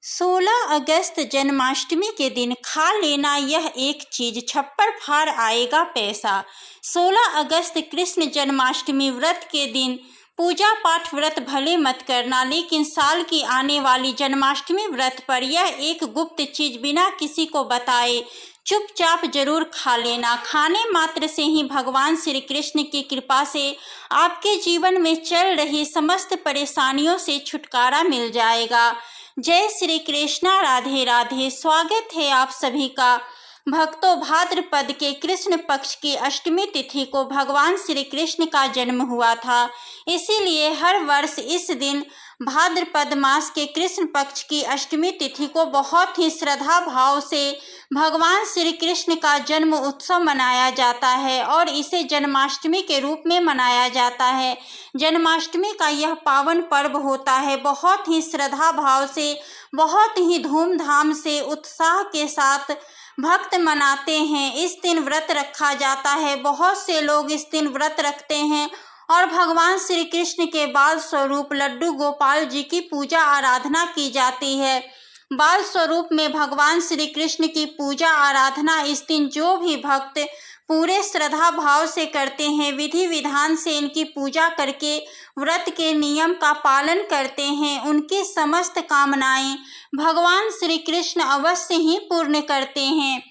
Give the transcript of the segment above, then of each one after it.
16 अगस्त जन्माष्टमी के दिन खा लेना यह एक चीज, छप्पर फाड़ आएगा पैसा। 16 अगस्त कृष्ण जन्माष्टमी व्रत के दिन पूजा पाठ व्रत भले मत करना, लेकिन साल की आने वाली जन्माष्टमी व्रत पर यह एक गुप्त चीज बिना किसी को बताए चुपचाप जरूर खा लेना। खाने मात्र से ही भगवान श्री कृष्ण की कृपा से आपके जीवन में चल रही समस्त परेशानियों से छुटकारा मिल जाएगा। जय श्री कृष्णा, राधे राधे। स्वागत है आप सभी का। भक्तों, भाद्रपद के कृष्ण पक्ष की अष्टमी तिथि को भगवान श्री कृष्ण का जन्म हुआ था, इसीलिए हर वर्ष इस दिन भाद्रपद मास के कृष्ण पक्ष की अष्टमी तिथि को बहुत ही श्रद्धा भाव से भगवान श्री कृष्ण का जन्म उत्सव मनाया जाता है और इसे जन्माष्टमी के रूप में मनाया जाता है। जन्माष्टमी का यह पावन पर्व होता है, बहुत ही श्रद्धा भाव से, बहुत ही धूमधाम से, उत्साह के साथ भक्त मनाते हैं। इस दिन व्रत रखा जाता है, बहुत से लोग इस दिन व्रत रखते हैं और भगवान श्री कृष्ण के बाल स्वरूप लड्डू गोपाल जी की पूजा आराधना की जाती है। बाल स्वरूप में भगवान श्री कृष्ण की पूजा आराधना इस दिन जो भी भक्त पूरे श्रद्धा भाव से करते हैं, विधि विधान से इनकी पूजा करके व्रत के नियम का पालन करते हैं, उनकी समस्त कामनाएं भगवान श्री कृष्ण अवश्य ही पूर्ण करते हैं।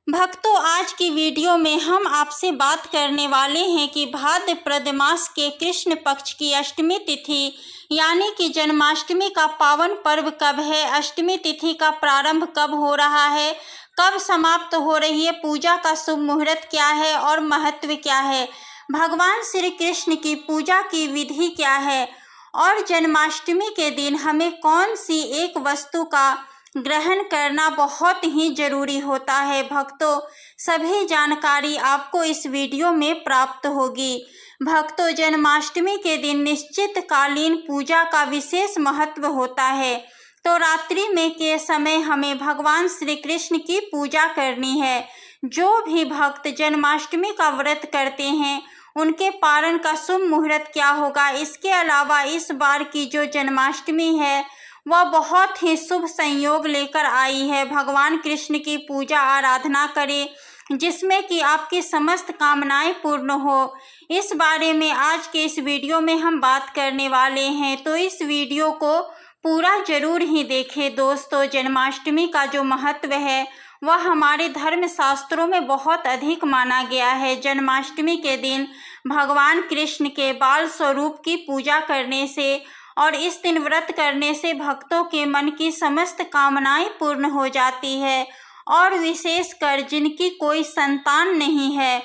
भक्तों, आज की वीडियो में हम आपसे बात करने वाले हैं कि भाद्रपद मास के कृष्ण पक्ष की अष्टमी तिथि यानी कि जन्माष्टमी का पावन पर्व कब है, अष्टमी तिथि का प्रारंभ कब हो रहा है, कब समाप्त हो रही है, पूजा का शुभ मुहूर्त क्या है और महत्व क्या है, भगवान श्री कृष्ण की पूजा की विधि क्या है और जन्माष्टमी के दिन हमें कौन सी एक वस्तु का ग्रहण करना बहुत ही जरूरी होता है। भक्तों, सभी जानकारी आपको इस वीडियो में प्राप्त होगी। भक्तों, जन्माष्टमी के दिन निश्चित कालीन पूजा का विशेष महत्व होता है, तो रात्रि में के समय हमें भगवान श्री कृष्ण की पूजा करनी है। जो भी भक्त जन्माष्टमी का व्रत करते हैं उनके पारण का शुभ मुहूर्त क्या होगा, इसके अलावा इस बार की जो जन्माष्टमी है वह बहुत ही शुभ संयोग लेकर आई है। भगवान कृष्ण की पूजा आराधना करें जिसमें कि आपकी समस्त कामनाएं पूर्ण हो। इस बारे में आज के इस वीडियो में हम बात करने वाले हैं, तो इस वीडियो को पूरा जरूर ही देखें। दोस्तों, जन्माष्टमी का जो महत्व है वह हमारे धर्म शास्त्रों में बहुत अधिक माना गया है। जन्माष्टमी के दिन भगवान कृष्ण के बाल स्वरूप की पूजा करने से और इस दिन व्रत करने से भक्तों के मन की समस्त कामनाएं पूर्ण हो जाती है और विशेषकर जिनकी कोई संतान नहीं है,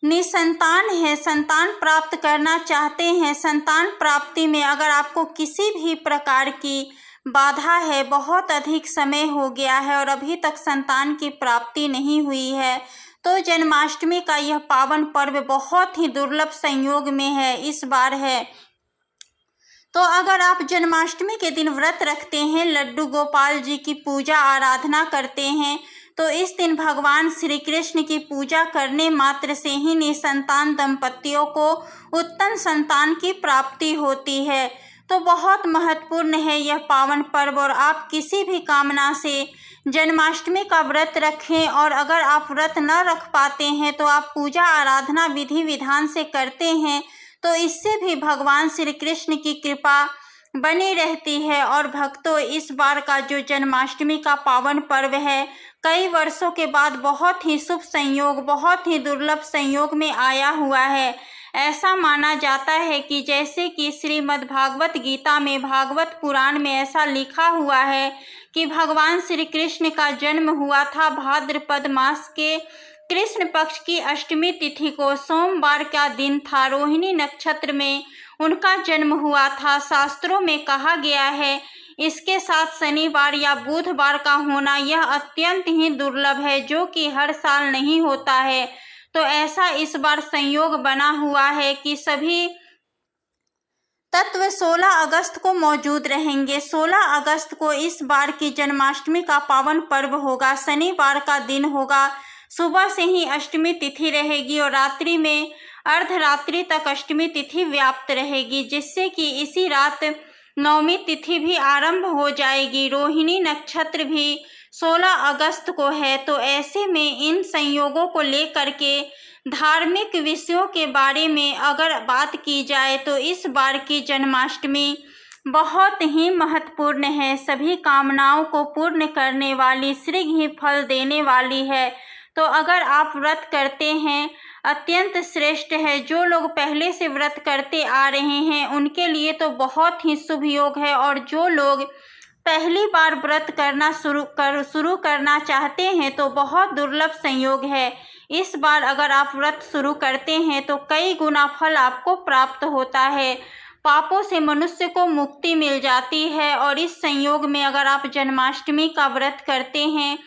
निसंतान है, संतान प्राप्त करना चाहते हैं, संतान प्राप्ति में अगर आपको किसी भी प्रकार की बाधा है, बहुत अधिक समय हो गया है और अभी तक संतान की प्राप्ति नहीं हुई है, तो जन्माष्टमी का यह पावन पर्व बहुत ही दुर्लभ संयोग में है, इस बार है। तो अगर आप जन्माष्टमी के दिन व्रत रखते हैं, लड्डू गोपाल जी की पूजा आराधना करते हैं, तो इस दिन भगवान श्री कृष्ण की पूजा करने मात्र से ही निसंतान दंपतियों को उत्तम संतान की प्राप्ति होती है। तो बहुत महत्वपूर्ण है यह पावन पर्व और आप किसी भी कामना से जन्माष्टमी का व्रत रखें और अगर आप व्रत न रख पाते हैं तो आप पूजा आराधना विधि विधान से करते हैं, तो इससे भी भगवान श्री कृष्ण की कृपा बनी रहती है। और भक्तों, इस बार का जो जन्माष्टमी का पावन पर्व है कई वर्षों के बाद बहुत ही शुभ संयोग, बहुत ही दुर्लभ संयोग में आया हुआ है। ऐसा माना जाता है कि जैसे कि श्रीमद् भागवत गीता में, भागवत पुराण में ऐसा लिखा हुआ है कि भगवान श्री कृष्ण का जन्म हुआ था भाद्रपद मास के कृष्ण पक्ष की अष्टमी तिथि को। सोमवार का दिन था, रोहिणी नक्षत्र में उनका जन्म हुआ था। शास्त्रों में कहा गया है इसके साथ शनिवार या बुधवार का होना यह अत्यंत ही दुर्लभ है, जो कि हर साल नहीं होता है। तो ऐसा इस बार संयोग बना हुआ है कि सभी तत्व 16 अगस्त को मौजूद रहेंगे। 16 अगस्त को इस बार की जन्माष्टमी का पावन पर्व होगा, शनिवार का दिन होगा। सुबह से ही अष्टमी तिथि रहेगी और रात्रि में अर्धरात्रि तक अष्टमी तिथि व्याप्त रहेगी, जिससे कि इसी रात नवमी तिथि भी आरंभ हो जाएगी। रोहिणी नक्षत्र भी 16 अगस्त को है। तो ऐसे में इन संयोगों को लेकर के धार्मिक विषयों के बारे में अगर बात की जाए तो इस बार की जन्माष्टमी बहुत ही महत्वपूर्ण है। सभी कामनाओं को पूर्ण करने वाली, शीघ्र ही फल देने वाली है। तो अगर आप व्रत करते हैं अत्यंत श्रेष्ठ है। जो लोग पहले से व्रत करते आ रहे हैं उनके लिए तो बहुत ही शुभ योग है, और जो लोग पहली बार व्रत करना शुरू करना चाहते हैं तो बहुत दुर्लभ संयोग है। इस बार अगर आप व्रत शुरू करते हैं तो कई गुना फल आपको प्राप्त होता है। पापों से मनुष्य को मुक्ति मिल जाती है। और इस संयोग में अगर आप जन्माष्टमी का व्रत करते हैं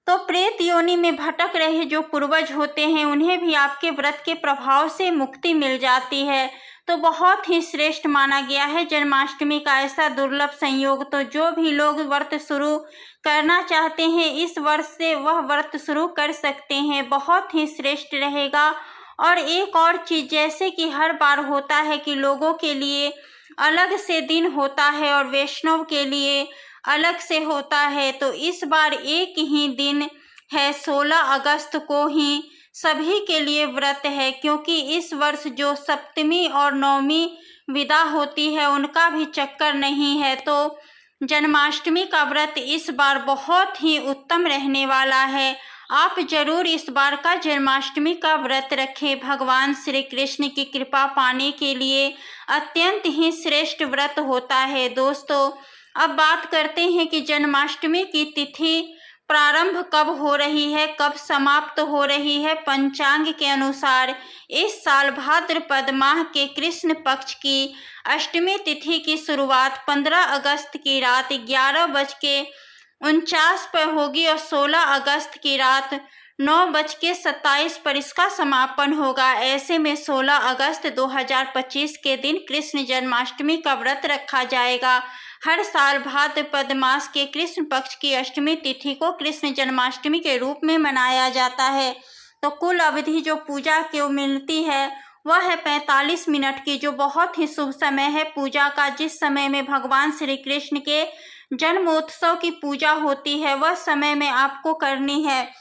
तो प्रेत योनि में भटक रहे जो पूर्वज होते हैं उन्हें भी आपके व्रत के प्रभाव से मुक्ति मिल जाती है। तो बहुत ही श्रेष्ठ माना गया है जन्माष्टमी का ऐसा दुर्लभ संयोग। तो जो भी लोग व्रत शुरू करना चाहते हैं इस वर्ष से वह व्रत शुरू कर सकते हैं, बहुत ही श्रेष्ठ रहेगा। और एक और चीज़, जैसे कि हर बार होता है कि लोगों के लिए अलग से दिन होता है और वैष्णव के लिए अलग से होता है, तो इस बार एक ही दिन है, 16 अगस्त को ही सभी के लिए व्रत है। क्योंकि इस वर्ष जो सप्तमी और नवमी विदा होती है उनका भी चक्कर नहीं है। तो जन्माष्टमी का व्रत इस बार बहुत ही उत्तम रहने वाला है। आप जरूर इस बार का जन्माष्टमी का व्रत रखें। भगवान श्री कृष्ण की कृपा पाने के लिए अत्यंत ही श्रेष्ठ व्रत होता है। दोस्तों, अब बात करते हैं कि जन्माष्टमी की तिथि प्रारंभ कब हो रही है, कब समाप्त हो रही है। पंचांग के अनुसार इस साल भाद्रपद माह के कृष्ण पक्ष की अष्टमी तिथि की शुरुआत 15 अगस्त की रात 11:49 पर होगी और 16 अगस्त की रात 9:27 पर इसका समापन होगा। ऐसे में 16 अगस्त 2025 के दिन कृष्ण जन्माष्टमी का व्रत रखा जाएगा। हर साल भाद्रपद मास के कृष्ण पक्ष की अष्टमी तिथि को कृष्ण जन्माष्टमी के रूप में मनाया जाता है। तो कुल अवधि जो पूजा को मिलती है वह है 45 मिनट की, जो बहुत ही शुभ समय है पूजा का। जिस समय में भगवान श्री कृष्ण के जन्मोत्सव की पूजा होती है वह समय में आपको करनी है।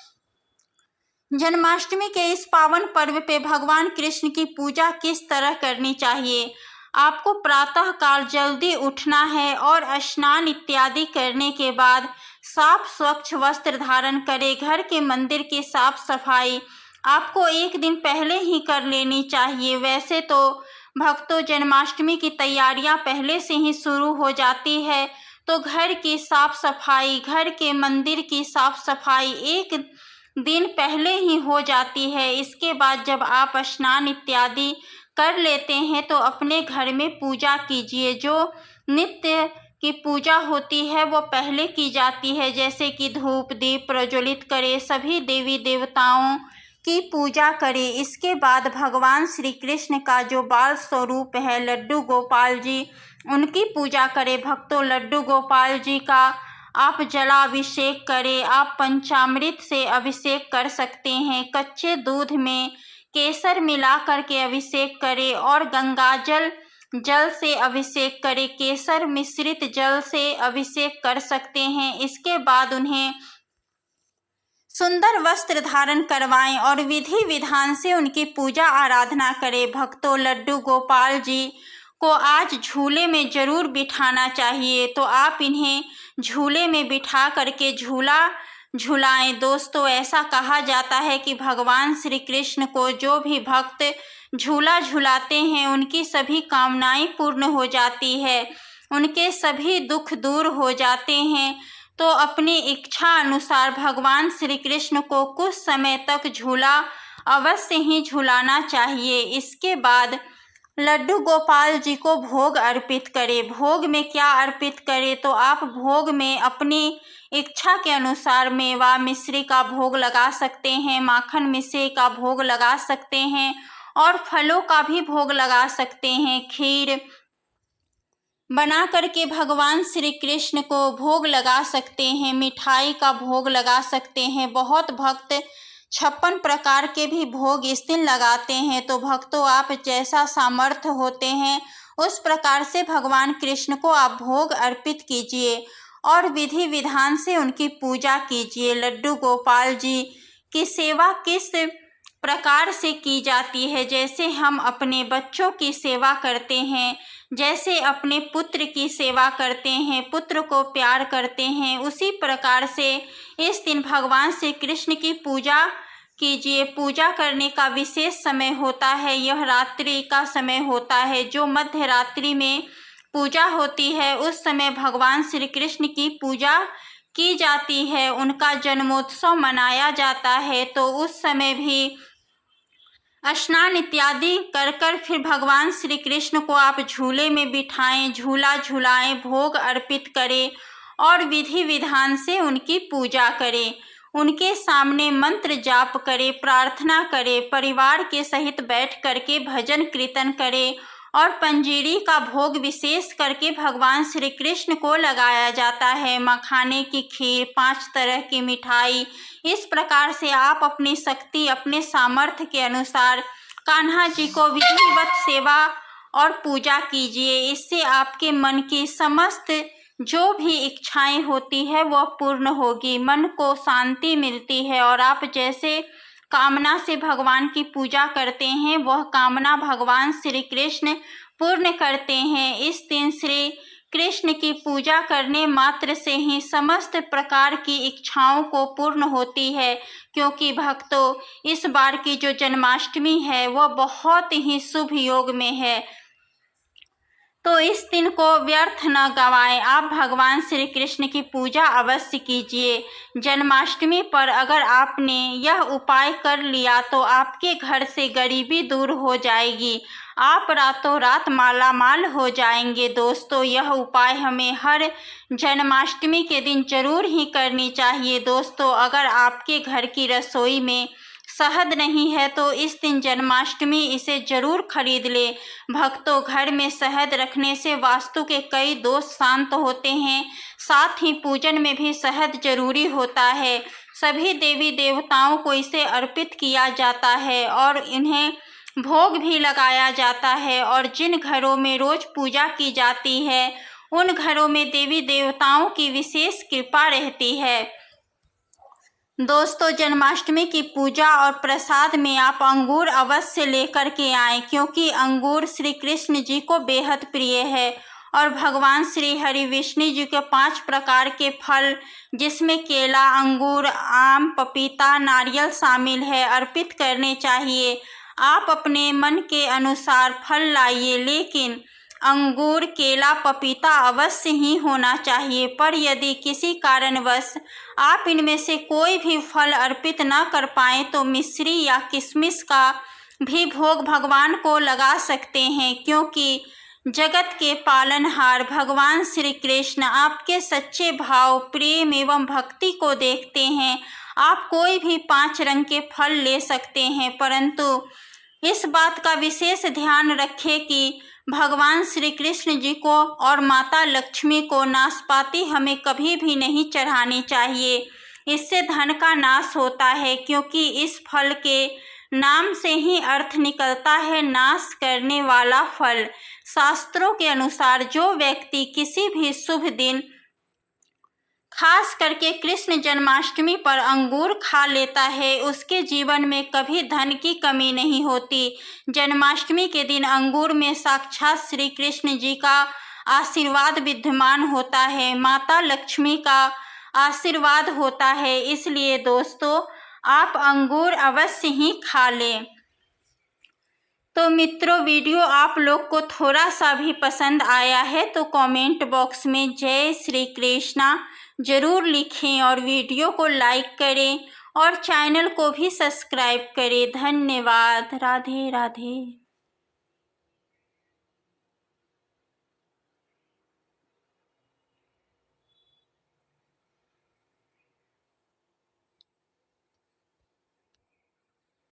जन्माष्टमी के इस पावन पर्व पे भगवान कृष्ण की पूजा किस तरह करनी चाहिए? आपको प्रातः काल जल्दी उठना है और स्नान इत्यादि करने के बाद साफ स्वच्छ वस्त्र धारण करें। घर के मंदिर की साफ सफाई आपको एक दिन पहले ही कर लेनी चाहिए। वैसे तो भक्तों जन्माष्टमी की तैयारियां पहले से ही शुरू हो जाती है, तो घर की साफ सफाई, घर के मंदिर की साफ सफाई एक दिन पहले ही हो जाती है। इसके बाद जब आप स्नान इत्यादि कर लेते हैं तो अपने घर में पूजा कीजिए। जो नित्य की पूजा होती है वो पहले की जाती है, जैसे कि धूप दीप प्रज्वलित करें, सभी देवी देवताओं की पूजा करें। इसके बाद भगवान श्री कृष्ण का जो बाल स्वरूप है लड्डू गोपाल जी, उनकी पूजा करें। भक्तों, लड्डू गोपाल जी का आप जलाभिषेक करें। आप पंचामृत से अभिषेक कर सकते हैं। कच्चे दूध में केसर मिला करके अभिषेक करें और गंगाजल जल से अभिषेक करें। केसर मिश्रित जल से अभिषेक कर सकते हैं। इसके बाद उन्हें सुंदर वस्त्र धारण करवाएं और विधि विधान से उनकी पूजा आराधना करें। भक्तों, लड्डू गोपाल जी को आज झूले में जरूर बिठाना चाहिए, तो आप इन्हें झूले में बिठा करके झूला झुलाएं। दोस्तों, ऐसा कहा जाता है कि भगवान श्री कृष्ण को जो भी भक्त झूला झुलाते हैं उनकी सभी कामनाएं पूर्ण हो जाती है, उनके सभी दुख दूर हो जाते हैं। तो अपनी इच्छा अनुसार भगवान श्री कृष्ण को कुछ समय तक झूला अवश्य ही झुलाना चाहिए। इसके बाद लड्डू गोपाल जी को भोग अर्पित करें। भोग में क्या अर्पित करें? तो आप भोग में अपनी इच्छा के अनुसार मेवा मिश्री का भोग लगा सकते हैं, माखन मिश्री का भोग लगा सकते हैं और फलों का भी भोग लगा सकते हैं। खीर बना करके भगवान श्री कृष्ण को भोग लगा सकते हैं, मिठाई का भोग लगा सकते हैं। बहुत भक्त 56 प्रकार के भी भोग इस दिन लगाते हैं। तो भक्तों, आप जैसा सामर्थ्य होते हैं उस प्रकार से भगवान कृष्ण को आप भोग अर्पित कीजिए और विधि विधान से उनकी पूजा कीजिए। लड्डू गोपाल जी की सेवा किस प्रकार से की जाती है? जैसे हम अपने बच्चों की सेवा करते हैं, जैसे अपने पुत्र की सेवा करते हैं, पुत्र को प्यार करते हैं, उसी प्रकार से इस दिन भगवान श्री कृष्ण की पूजा कीजिए। पूजा करने का विशेष समय होता है, यह रात्रि का समय होता है। जो मध्य रात्रि में पूजा होती है उस समय भगवान श्री कृष्ण की पूजा की जाती है, उनका जन्मोत्सव मनाया जाता है। तो उस समय भी स्नान इत्यादि कर फिर भगवान श्री कृष्ण को आप झूले में बिठाएं, झूला झुलाएं, भोग अर्पित करें और विधि विधान से उनकी पूजा करें। उनके सामने मंत्र जाप करें, प्रार्थना करें, परिवार के सहित बैठ करके भजन कीर्तन करें और पंजीरी का भोग विशेष करके भगवान श्री कृष्ण को लगाया जाता है। मखाने की खीर, 5 तरह की मिठाई, इस प्रकार से आप अपनी शक्ति, अपने सामर्थ्य के अनुसार कान्हा जी को विधिवत सेवा और पूजा कीजिए। इससे आपके मन की समस्त जो भी इच्छाएं होती है वह पूर्ण होगी, मन को शांति मिलती है और आप जैसे कामना से भगवान की पूजा करते हैं वह कामना भगवान श्री कृष्ण पूर्ण करते हैं। इस दिन श्री कृष्ण की पूजा करने मात्र से ही समस्त प्रकार की इच्छाओं को पूर्ण होती है, क्योंकि भक्तों इस बार की जो जन्माष्टमी है वह बहुत ही शुभ योग में है। तो इस दिन को व्यर्थ न गवाएं, आप भगवान श्री कृष्ण की पूजा अवश्य कीजिए। जन्माष्टमी पर अगर आपने यह उपाय कर लिया तो आपके घर से गरीबी दूर हो जाएगी, आप रातों रात माला माल हो जाएंगे। दोस्तों यह उपाय हमें हर जन्माष्टमी के दिन जरूर ही करनी चाहिए। दोस्तों अगर आपके घर की रसोई में शहद नहीं है तो इस दिन जन्माष्टमी इसे जरूर खरीद ले। भक्तों घर में शहद रखने से वास्तु के कई दोष शांत होते हैं, साथ ही पूजन में भी शहद जरूरी होता है। सभी देवी देवताओं को इसे अर्पित किया जाता है और इन्हें भोग भी लगाया जाता है। और जिन घरों में रोज पूजा की जाती है उन घरों में देवी देवताओं की विशेष कृपा रहती है। दोस्तों जन्माष्टमी की पूजा और प्रसाद में आप अंगूर अवश्य लेकर के आएं, क्योंकि अंगूर श्री कृष्ण जी को बेहद प्रिय है और भगवान श्री हरि विष्णु जी के 5 प्रकार के फल जिसमें केला, अंगूर, आम, पपीता, नारियल शामिल है अर्पित करने चाहिए। आप अपने मन के अनुसार फल लाइए, लेकिन अंगूर, केला, पपीता अवश्य ही होना चाहिए। पर यदि किसी कारणवश आप इनमें से कोई भी फल अर्पित न कर पाएँ तो मिश्री या किशमिश का भी भोग भगवान को लगा सकते हैं, क्योंकि जगत के पालनहार भगवान श्री कृष्ण आपके सच्चे भाव, प्रेम एवं भक्ति को देखते हैं। आप कोई भी 5 रंग के फल ले सकते हैं, परंतु इस बात का विशेष ध्यान रखें कि भगवान श्री कृष्ण जी को और माता लक्ष्मी को नाशपाती हमें कभी भी नहीं चढ़ानी चाहिए। इससे धन का नाश होता है, क्योंकि इस फल के नाम से ही अर्थ निकलता है नाश करने वाला फल। शास्त्रों के अनुसार जो व्यक्ति किसी भी शुभ दिन खास करके कृष्ण जन्माष्टमी पर अंगूर खा लेता है उसके जीवन में कभी धन की कमी नहीं होती। जन्माष्टमी के दिन अंगूर में साक्षात श्री कृष्ण जी का आशीर्वाद विद्यमान होता है, माता लक्ष्मी का आशीर्वाद होता है। इसलिए दोस्तों आप अंगूर अवश्य ही खा लें। तो मित्रों वीडियो आप लोग को थोड़ा सा भी पसंद आया है तो कमेंट बॉक्स में जय श्री कृष्णा जरूर लिखें और वीडियो को लाइक करें और चैनल को भी सब्सक्राइब करें। धन्यवाद। राधे राधे।